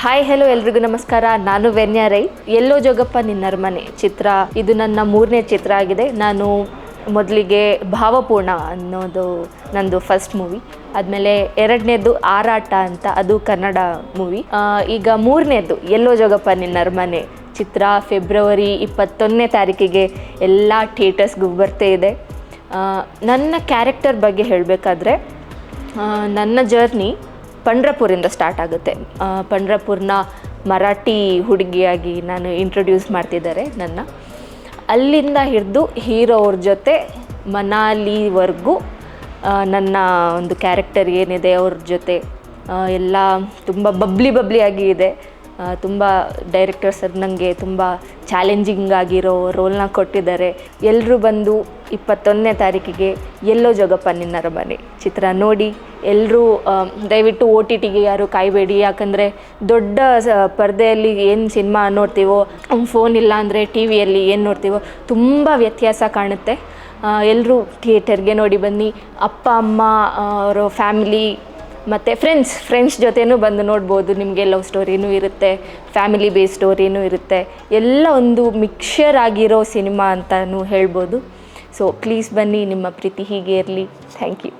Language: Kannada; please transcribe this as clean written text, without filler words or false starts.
ಹಾಯ್ ಹೆಲೋ ಎಲ್ರಿಗೂ ನಮಸ್ಕಾರ. ನಾನು ವೆನ್ಯಾ ರೈ. ಎಲ್ಲೋ ಜೋಗಪ್ಪ ನಿನ್ನರಮನೆ ಚಿತ್ರ ಇದು ನನ್ನ 3ನೇ ಚಿತ್ರ ಆಗಿದೆ. ನಾನು ಮೊದಲಿಗೆ ಭಾವಪೂರ್ಣ ಅನ್ನೋದು ನಂದು ಫಸ್ಟ್ ಮೂವಿ, ಆದಮೇಲೆ 2ನೇದು ಆರಾಟ ಅಂತ ಅದು ಕನ್ನಡ ಮೂವಿ. ಈಗ 3ನೇದು ಎಲ್ಲೋ ಜೋಗಪ್ಪ ನಿನ್ನರಮನೆ ಚಿತ್ರ ಫೆಬ್ರವರಿ 21ನೇ ತಾರೀಕಿಗೆ ಎಲ್ಲ ಥಿಯೇಟರ್ಸ್ಗೂ ಬರ್ತಾ ಇದೆ. ನನ್ನ ಕ್ಯಾರೆಕ್ಟರ್ ಬಗ್ಗೆ ಹೇಳಬೇಕಾದ್ರೆ ನನ್ನ ಜರ್ನಿ ಪಂಡ್ರಪುರಿಂದ ಸ್ಟಾರ್ಟ್ ಆಗುತ್ತೆ. ಪಂಡ್ರಪುರ್ನ ಮರಾಠಿ ಹುಡುಗಿಯಾಗಿ ನಾನು ಇಂಟ್ರೊಡ್ಯೂಸ್ ಮಾಡ್ತಿದ್ದಾರೆ ನನ್ನ. ಅಲ್ಲಿಂದ ಹಿಡಿದು ಹೀರೋ ಅವ್ರ ಜೊತೆ ಮನಾಲಿವರೆಗೂ ನನ್ನ ಒಂದು ಕ್ಯಾರೆಕ್ಟರ್ ಏನಿದೆ ಅವ್ರ ಜೊತೆ ಎಲ್ಲ ತುಂಬ ಬಬ್ಲಿ ಆಗಿ ಇದೆ. ತುಂಬ ಡೈರೆಕ್ಟರ್ ಸರ್ ನನಗೆ ತುಂಬ ಚಾಲೆಂಜಿಂಗ್ ಆಗಿರೋ ರೋಲ್ನ ಕೊಟ್ಟಿದ್ದಾರೆ. ಎಲ್ಲರೂ ಬಂದು 21ನೇ ತಾರೀಕಿಗೆ ಎಲ್ಲೋ ಜೋಗಪ್ಪ ನಿನ್ನರಮನೆ ಚಿತ್ರ ನೋಡಿ. ಎಲ್ಲರೂ ದಯವಿಟ್ಟು OTTಗೆ ಯಾರು ಕಾಯಬೇಡಿ, ಯಾಕಂದರೆ ದೊಡ್ಡ ಪರದೆಯಲ್ಲಿ ಏನು ಸಿನಿಮಾ ನೋಡ್ತೀವೋ, ಫೋನ್ ಇಲ್ಲ ಅಂದರೆ ಟಿ ವಿಯಲ್ಲಿ ಏನು ನೋಡ್ತೀವೋ ತುಂಬ ವ್ಯತ್ಯಾಸ ಕಾಣುತ್ತೆ. ಎಲ್ಲರೂ ಥಿಯೇಟರ್ಗೆ ನೋಡಿ ಬನ್ನಿ. ಅಪ್ಪ ಅಮ್ಮ ಅವರ ಫ್ಯಾಮಿಲಿ ಮತ್ತು ಫ್ರೆಂಡ್ಸ್ ಜೊತೆನೂ ಬಂದು ನೋಡ್ಬೋದು. ನಿಮಗೆ ಲವ್ ಸ್ಟೋರಿನೂ ಇರುತ್ತೆ, ಫ್ಯಾಮಿಲಿ ಬೇಸ್ ಸ್ಟೋರಿನೂ ಇರುತ್ತೆ, ಎಲ್ಲ ಒಂದು ಮಿಕ್ಸ್ಚರ್ ಆಗಿರೋ ಸಿನಿಮಾ ಅಂತಲೂ ಹೇಳ್ಬೋದು. ಸೊ ಪ್ಲೀಸ್ ಬನ್ನಿ, ನಿಮ್ಮ ಪ್ರೀತಿ ಹೀಗೆ ಇರಲಿ. Thank you.